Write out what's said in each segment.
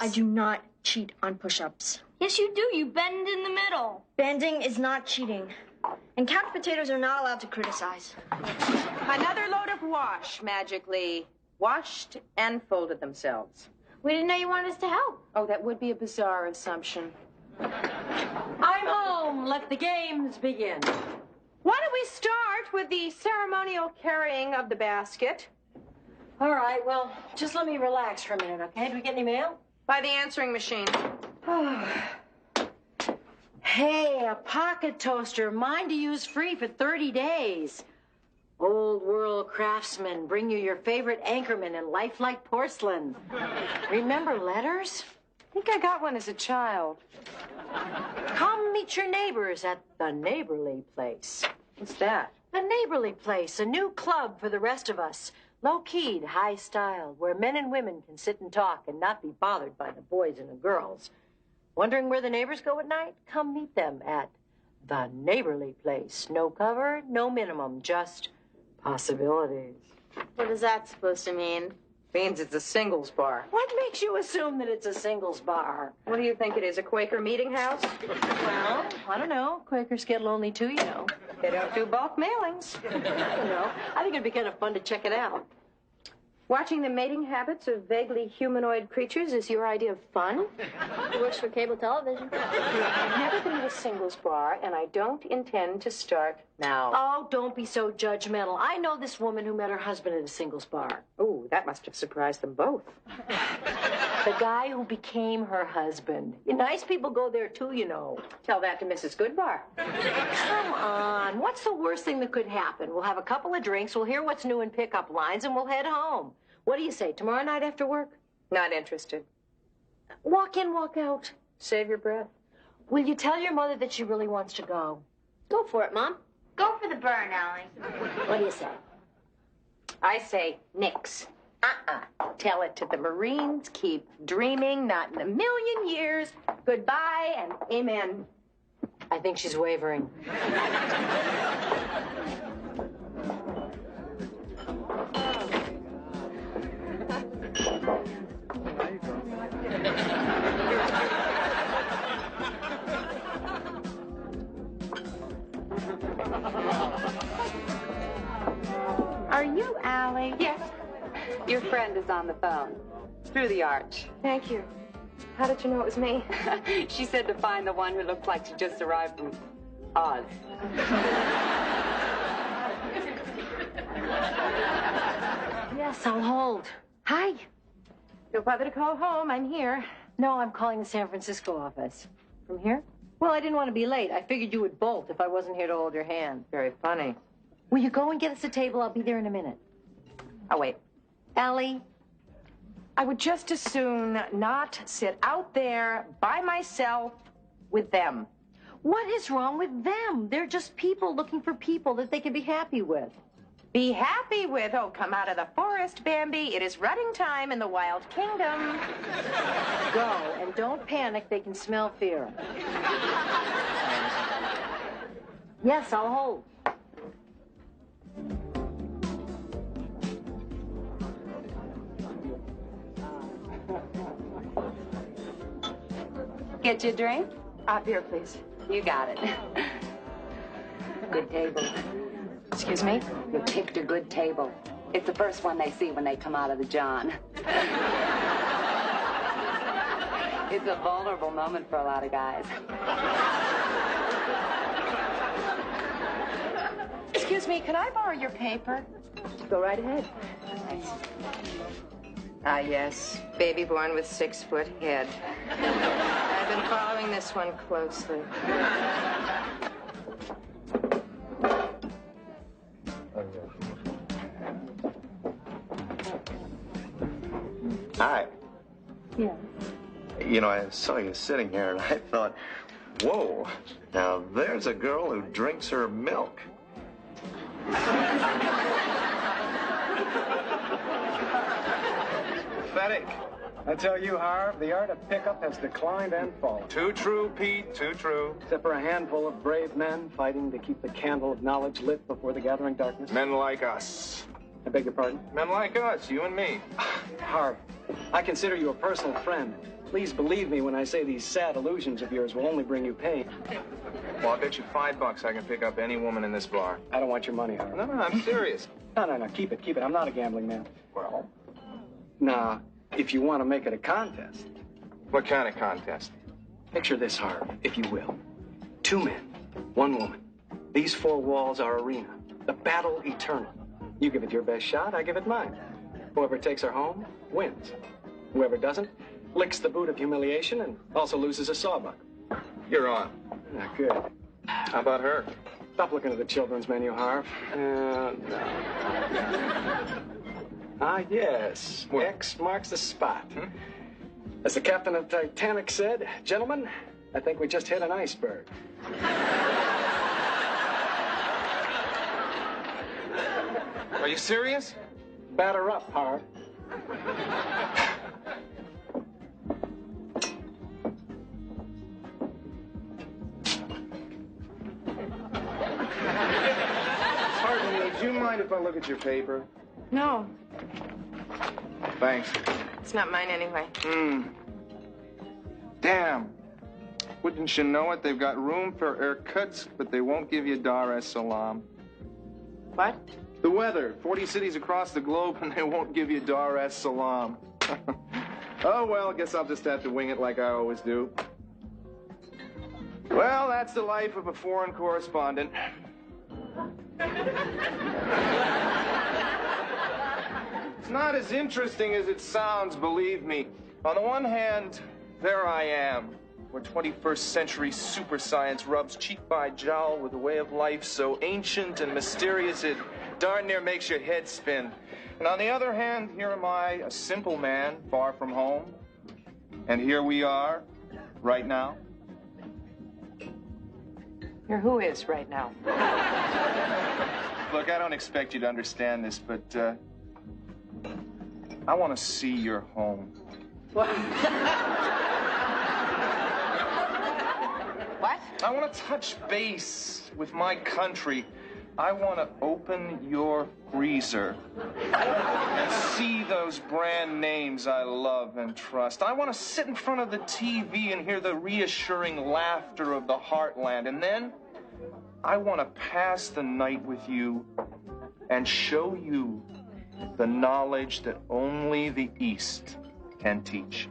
I do not cheat on push-ups. Yes, you do. You bend in the middle. Bending is not cheating. And couch potatoes are not allowed to criticize. Another load of wash magically washed and folded themselves. We didn't know you wanted us to help. Oh, that would be a bizarre assumption. I'm home. Let the games begin. Why don't we start with the ceremonial carrying of the basket? All right, well, just let me relax for a minute, okay? Do we get any mail? By the answering machine. Hey, a pocket toaster. Mine to use free for 30 days. Old world craftsman, bring you your favorite anchorman in lifelike porcelain. Remember letters? I think I got one as a child. Come meet your neighbors at the Neighborly Place. What's that? The Neighborly Place, a new club for the rest of us. Low-keyed, high-styled, where men and women can sit and talk and not be bothered by the boys and the girls. Wondering where the neighbors go at night? Come meet them at the Neighborly Place. No cover, no minimum, just possibilities. What is that supposed to mean? Means it's a singles bar. What makes you assume that it's a singles bar? What do you think it is, a Quaker meeting house? Well, I don't know. Quakers get lonely too, you know. They don't do bulk mailings. I don't know. I think it'd be kind of fun to check it out. Watching the mating habits of vaguely humanoid creatures is your idea of fun? It works for cable television. I've never been to a singles bar, and I don't intend to start now. Oh, don't be so judgmental. I know this woman who met her husband at a singles bar. Oh, that must have surprised them both. The guy who became her husband. Nice people go there too, you know. Tell that to Mrs. Goodbar. Come on. What's the worst thing that could happen? We'll have a couple of drinks, we'll hear what's new in pickup lines, and we'll head home. What do you say, tomorrow night after work? Not interested. Walk in, walk out. Save your breath. Will you tell your mother that she really wants to go? Go for it, Mom. Go for the burn, Allie. What do you say? I say nix. Tell it to the Marines. Keep dreaming. Not in a million years. Goodbye and amen. I think she's wavering. Are you Allie? Yes. Your friend is on the phone. Through the arch. Thank you. How did you know it was me? She said to find the one who looks like she just arrived from Oz. Yes, I'll hold. Hi. Don't bother to call home. I'm here. No, I'm calling the San Francisco office. From here? Well, I didn't want to be late. I figured you would bolt if I wasn't here to hold your hand. Very funny. Will you go and get us a table? I'll be there in a minute. I'll wait. Allie? I would just as soon not sit out there by myself with them. What is wrong with them? They're just people looking for people that they can be happy with. Be happy with, oh, come out of the forest, Bambi. It is rutting time in the wild kingdom. Go, and don't panic. They can smell fear. Yes, I'll hold. Get you a drink? Up here, please. You got it. Good table. Excuse me? You picked a good table. It's the first one they see when they come out of the John. It's a vulnerable moment for a lot of guys. Excuse me, can I borrow your paper? Go right ahead. Ah, yes. Baby born with 6-foot head. I've been following this one closely. Hi. Yeah. You know, I saw you sitting here and I thought, whoa, now there's a girl who drinks her milk. Pathetic. I tell you, Harv, the art of pickup has declined and fallen. Too true, Pete, too true. Except for a handful of brave men fighting to keep the candle of knowledge lit before the gathering darkness. Men like us. I beg your pardon? Men like us, you and me. Harv, I consider you a personal friend. Please believe me when I say these sad illusions of yours will only bring you pain. Well, I'll bet you $5 I can pick up any woman in this bar. I don't want your money, Harv. No, I'm serious. No, keep it. I'm not a gambling man. Well, Now, if you want to make it a contest, what kind of contest? picture this, Harv, if you will. 2 men, 1 woman. These 4 walls are arena. The battle eternal. You give it your best shot, I give it mine. Whoever takes her home wins. Whoever doesn't licks the boot of humiliation and also loses a sawbuck. You're on. Ah, good. How about her? Stop looking at the children's menu, Harv. No. Ah, yes. What? X marks the spot. As the captain of the Titanic said, gentlemen, I think we just hit an iceberg. Are you serious? Batter up, Harv. Pardon me, do you mind if I look at your paper? No, Thanks. it's not mine anyway. Damn. Wouldn't you know it? They've got room for haircuts, but they won't give you Dar es Salaam. What? The weather. 40 cities across the globe, and they won't give you Dar es Salaam. Oh, well, guess I'll just have to wing it like I always do. Well, that's the life of a foreign correspondent. It's not as interesting as it sounds, believe me. On the one hand, there I am, where 21st century super science rubs cheek by jowl with a way of life so ancient and mysterious it darn near makes your head spin. And on the other hand, here am I, a simple man, far from home. And here we are, right now. You're who is right now? Look, I don't expect you to understand this, but I want to see your home. What? I want to touch base with my country. I want to open your freezer and see those brand names I love and trust. I want to sit in front of the TV and hear the reassuring laughter of the heartland. And then I want to pass the night with you and show you the knowledge that only the East can teach.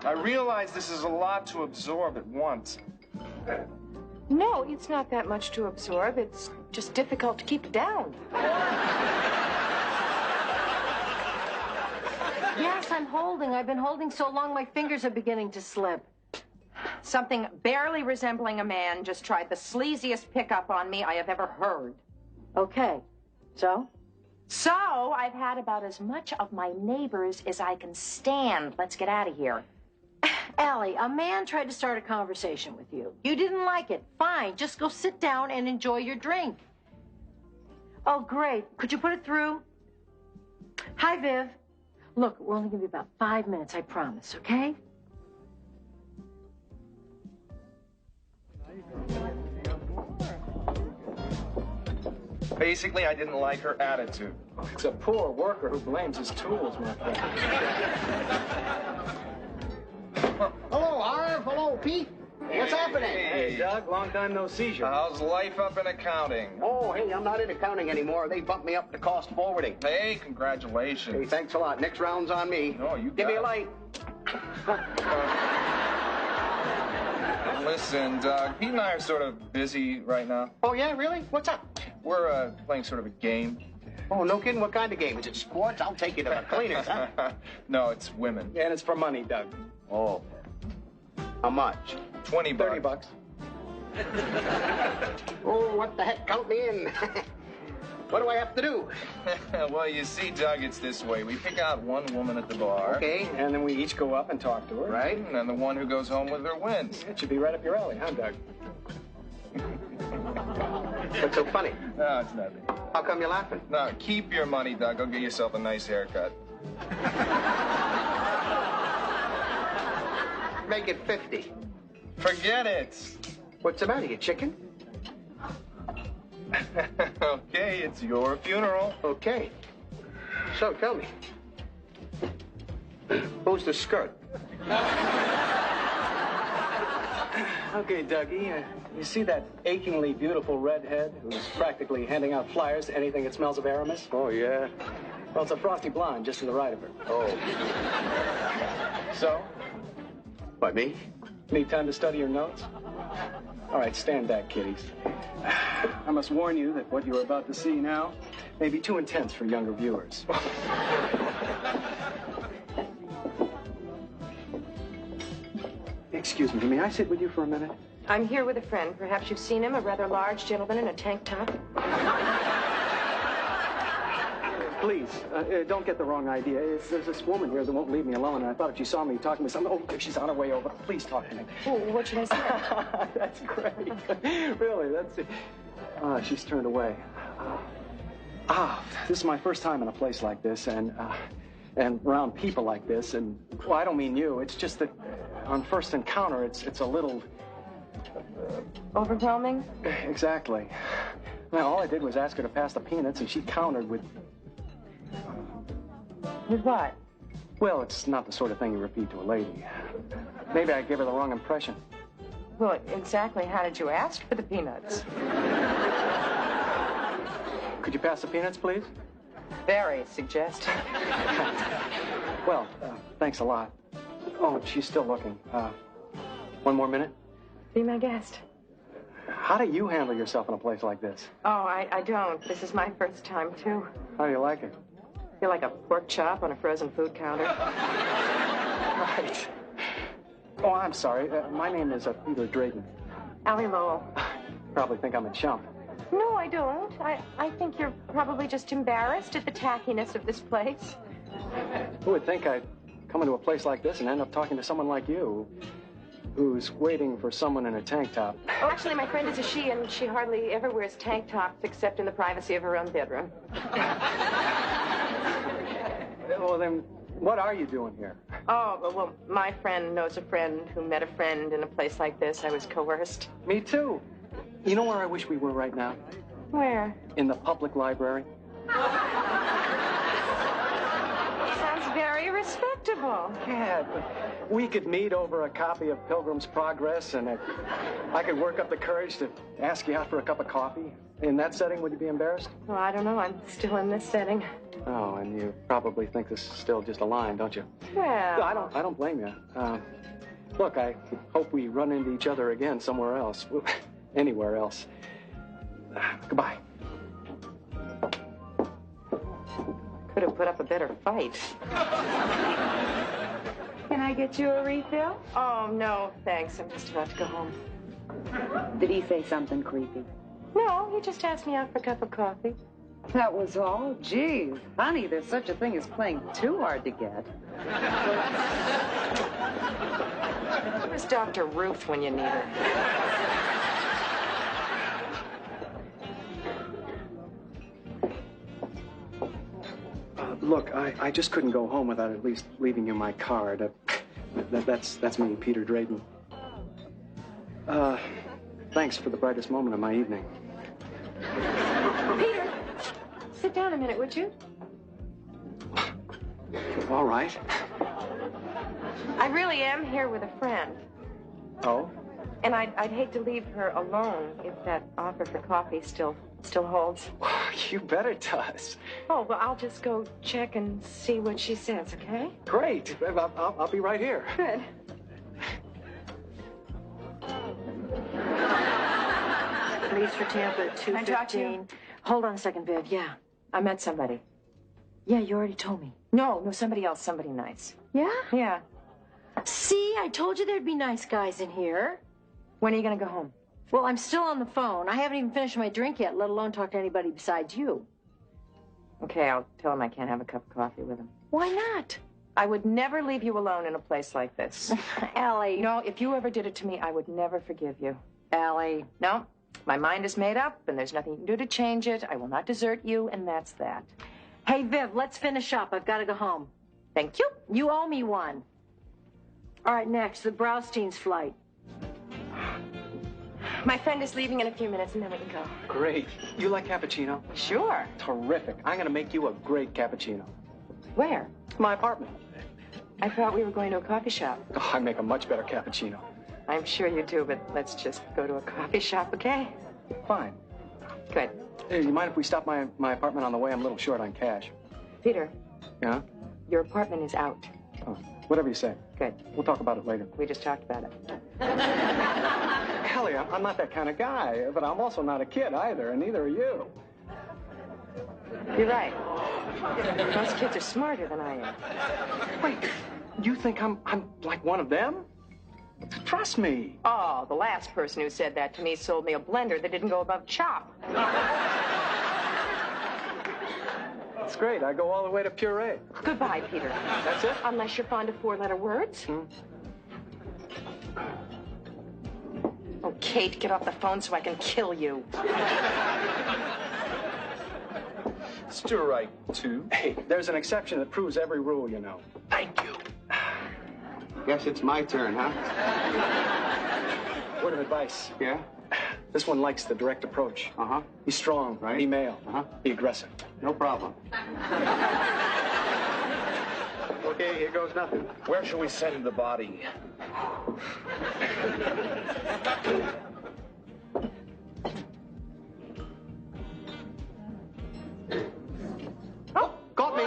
I realize this is a lot to absorb at once. No, it's not that much to absorb. It's just difficult to keep down. Yes, I'm holding. I've been holding so long my fingers are beginning to slip. Something barely resembling a man just tried the sleaziest pickup on me I have ever heard. Okay, so? So I've had about as much of my neighbors as I can stand. Let's get out of here. Allie, a man tried to start a conversation with you. You didn't like it. Fine, just go sit down and enjoy your drink. Oh, great. Could you put it through? Hi, Viv. Look, we'll only give you about 5 minutes, I promise, okay? Basically, I didn't like her attitude. It's a poor worker who blames his tools, my friend. Hello, Harv. Hello, Pete. What's happening? Hey, Doug, long time no see you. How's life up in accounting? Oh, hey, I'm not in accounting anymore. They bumped me up to cost forwarding. Hey, congratulations. Hey, thanks a lot. Next round's on me. No, you Give me a got it. light. Listen, Doug, Pete and I are sort of busy right now. Oh, yeah? Really? What's up? We're playing sort of a game. Oh, no kidding. What kind of game? Is it sports? I'll take you to the cleaners, huh? No, it's women. And it's for money, Doug. Oh. How much? $20. $30. Oh, what the heck? Count me in. What do I have to do? Well, you see, Doug, it's this way. We pick out one woman at the bar. Okay. And then we each go up and talk to her. Right. And then the one who goes home with her wins. It should be right up your alley, huh, Doug? What's so funny? No, it's nothing. How come you're laughing? Now, keep your money, Doug. Go get yourself a nice haircut. Make it 50. Forget it. What's the matter, you chicken? Okay, it's your funeral. Okay. So, tell me, Who's the skirt? Okay, Dougie, you see that achingly beautiful redhead who's practically handing out flyers to anything that smells of Aramis? Oh, yeah? Well, it's a frosty blonde just to the right of her. Oh. So, By me? need time to study your notes? All right, stand back, kiddies. I must warn you that what you're about to see now may be too intense for younger viewers. Excuse me, may I sit with you for a minute? I'm here with a friend. Perhaps you've seen him, a rather large gentleman in a tank top. Please, don't get the wrong idea. There's this woman here that won't leave me alone, and I thought if she saw me talking with someone, oh, she's on her way over. Please talk to me. Oh, what should I say? That's great. Really, that's it. She's turned away. This is my first time in a place like this, and around people like this, and, well, I don't mean you. It's just that on first encounter, it's a little... Overwhelming? Exactly. Now, all I did was ask her to pass the peanuts, and she countered with... With what? Well, it's not the sort of thing you repeat to a lady. Maybe I gave her the wrong impression. Well, exactly how did you ask for the peanuts? Could you pass the peanuts, please? Very suggestive. Well, thanks a lot. Oh, she's still looking. One more minute? Be my guest. How do you handle yourself in a place like this? Oh, I don't. This is my first time, too. How do you like it? I feel like a pork chop on a frozen food counter. Right. Oh, I'm sorry. My name is Peter Drayton. Allie Lowell. Probably think I'm a chump. No, I don't. I think you're probably just embarrassed at the tackiness of this place. Who would think I'd come into a place like this and end up talking to someone like you, who's waiting for someone in a tank top? Oh, actually, my friend is a she, and she hardly ever wears tank tops except in the privacy of her own bedroom. Well, then, what are you doing here? Oh, well, my friend knows a friend who met a friend in a place like this. I was coerced. Me too. You know where I wish we were right now? Where? In the public library. Sounds very respectable. Yeah, but we could meet over a copy of Pilgrim's Progress, and I could work up the courage to ask you out for a cup of coffee. In that setting, would you be embarrassed? Well, I don't know. I'm still in this setting. Oh, and you probably think this is still just a line, don't you? Well, I don't blame you. Look, I hope we run into each other again somewhere else. Anywhere else. Goodbye. could have put up a better fight. Can I get you a refill? Oh, no, thanks. I'm just about to go home. Did he say something creepy? No, he just asked me out for a cup of coffee. That was all? Geez, honey, there's such a thing as playing too hard to get. Where's Dr. Ruth when you need her? Look, I just couldn't go home without at least leaving you my card. That's me, Peter Drayton. Thanks for the brightest moment of my evening. Peter, sit down a minute, would you? All right. I really am here with a friend. Oh? And I'd hate to leave her alone if that offer for coffee still holds. You bet it does. Oh, well, I'll just go check and see what she says, okay? Great. I'll be right here. Good. Police for Tampa at 2:15. Can I talk to you? Hold on a second, Viv. Yeah, I met somebody. Yeah, you already told me. No, somebody else, somebody nice. Yeah? Yeah. See, I told you there'd be nice guys in here. When are you going to go home? Well, I'm still on the phone. I haven't even finished my drink yet, let alone talk to anybody besides you. Okay, I'll tell him I can't have a cup of coffee with him. Why not? I would never leave you alone in a place like this. Allie. No, if you ever did it to me, I would never forgive you. Allie. No, my mind is made up, and there's nothing you can do to change it. I will not desert you, and that's that. Hey, Viv, let's finish up. I've got to go home. Thank you. You owe me one. All right, next, the Braustein's flight. My friend is leaving in a few minutes, and then we can go. Great. You like cappuccino? Sure. Terrific. I'm going to make you a great cappuccino. Where? My apartment. I thought we were going to a coffee shop. Oh, I make a much better cappuccino. I'm sure you do, but let's just go to a coffee shop, okay? Fine. Good. Hey, you mind if we stop my apartment on the way? I'm a little short on cash. Peter, Yeah? your apartment is out. Oh, whatever you say. Good. We'll talk about it later. We just talked about it. Allie, I'm not that kind of guy, but I'm also not a kid either, and neither are you. You're right. Most kids are smarter than I am. Wait, you think I'm like one of them? Trust me. Oh, the last person who said that to me sold me a blender that didn't go above chop. That's great. I go all the way to puree. Goodbye, Peter. That's it? Unless you're fond of four-letter words. Oh, Kate, get off the phone so I can kill you. Strike two. Hey, there's an exception that proves every rule, you know. Thank you. Guess it's my turn, huh? Word of advice. Yeah? This one likes the direct approach. Uh-huh. Be strong, Right. be male, Uh-huh. be aggressive. No problem. Okay, here goes nothing. Where shall we send the body? Oh, caught me.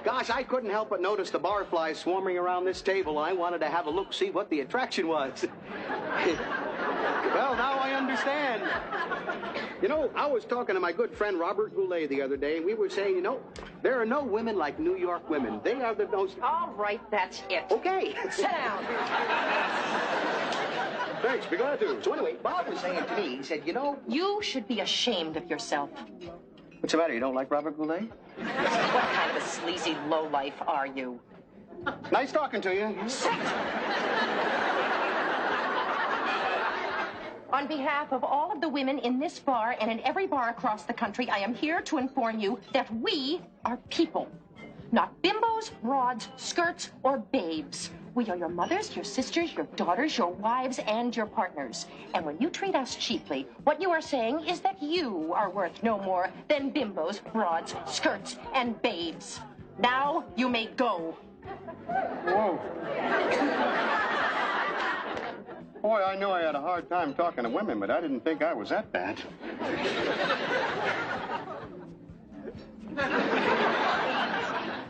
Gosh, I couldn't help but notice the barflies swarming around this table. I wanted to have a look, see what the attraction was. Well, now I understand. You know, I was talking to my good friend Robert Goulet the other day, and we were saying, you know, there are no women like New York women. They are the most... All right, that's it. Okay. Sit down. Thanks, be glad to. So anyway, Bob was saying to me, he said, you know... You should be ashamed of yourself. What's the matter, you don't like Robert Goulet? What kind of a sleazy lowlife are you? Nice talking to you. On behalf of all of the women in this bar and in every bar across the country, I am here to inform you that we are people. Not bimbos, broads, skirts, or babes. We are your mothers, your sisters, your daughters, your wives, and your partners. And when you treat us cheaply, what you are saying is that you are worth no more than bimbos, broads, skirts, and babes. Now you may go. Whoa. Boy, I knew I had a hard time talking to women, but I didn't think I was that bad.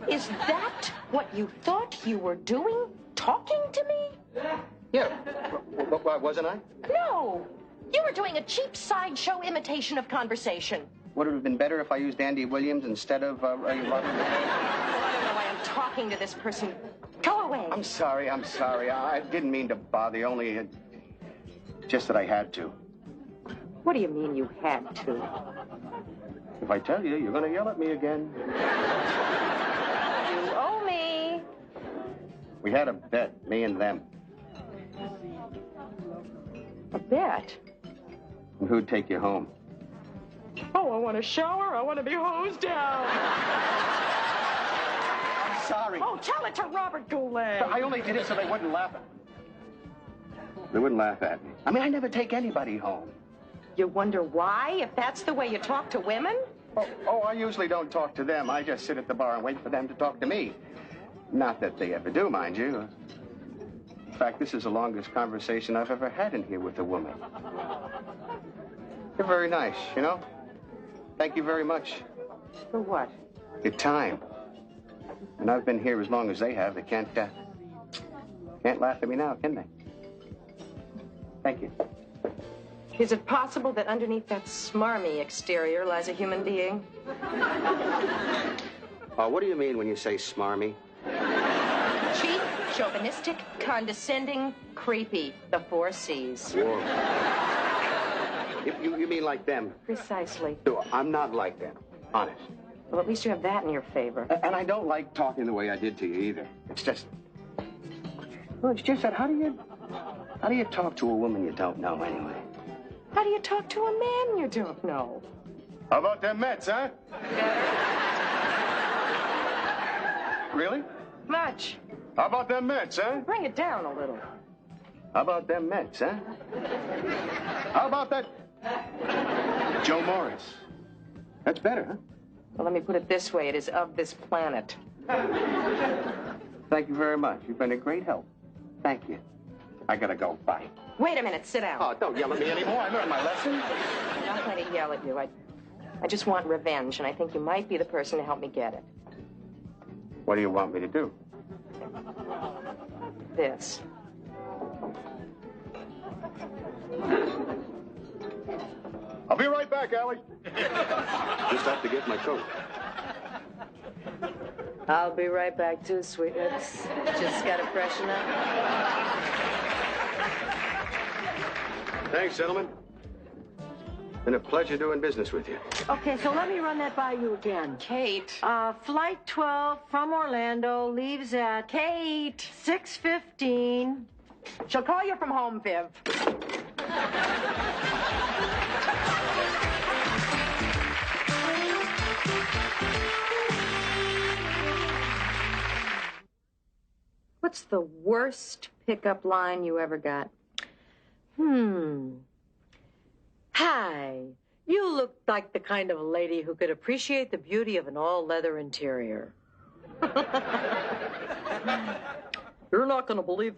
Is that what you thought you were doing? Talking to me? Yeah. What, wasn't I? No. You were doing a cheap sideshow imitation of conversation. Would it have been better if I used Andy Williams instead of Robert? I don't know why I'm talking to this person. Go away. I'm sorry. I didn't mean to bother you, only just that I had to. What do you mean you had to? If I tell you, you're going to yell at me again. You owe me. We had a bet, me and them. A bet? And who'd take you home? Oh, I want a shower. I want to be hosed down. I'm sorry. Oh, tell it to Robert Goulet. I only did it so they wouldn't laugh at me. They wouldn't laugh at me. I mean, I never take anybody home. You wonder why, if that's the way you talk to women? Oh, I usually don't talk to them. I just sit at the bar and wait for them to talk to me. Not that they ever do, mind you. In fact, this is the longest conversation I've ever had in here with a woman. You're very nice, you know? Thank you very much. For what? Your time. And I've been here as long as they have. They can't laugh at me now, can they? Thank you. Is it possible that underneath that smarmy exterior lies a human being? What do you mean when you say smarmy? Cheap, chauvinistic, condescending, creepy. The 4 C's. Whoa. You mean like them? Precisely. No, I'm not like them. Honest. Well, at least you have that in your favor. And I don't like talking the way I did to you either. It's just... Well, it's just that how do you talk to a woman you don't know anyway? How do you talk to a man you don't know? How about them Mets, huh? Really? Much. How about them Mets, huh? Bring it down a little. How about them Mets, huh? How about that Joe Morris? That's better, huh? Well, let me put it this way. It is of this planet. Thank you very much. You've been a great help. Thank you. I gotta go. Bye. Wait a minute, sit down. Oh, don't yell at me anymore. I learned my lesson. I'm not going to yell at you. I just want revenge, and I think you might be the person to help me get it. What do you want me to do? This. I'll be right back, Allie. Just have to get my coat. I'll be right back too, sweetnuts. Just gotta freshen up. Thanks, gentlemen. Been a pleasure doing business with you. Okay, so let me run that by you again. Kate. Flight 12 from Orlando leaves at Kate. 6:15. She'll call you from home, Viv. What's the worst pickup line you ever got? Hi. You look like the kind of lady who could appreciate the beauty of an all-leather interior. You're not going to believe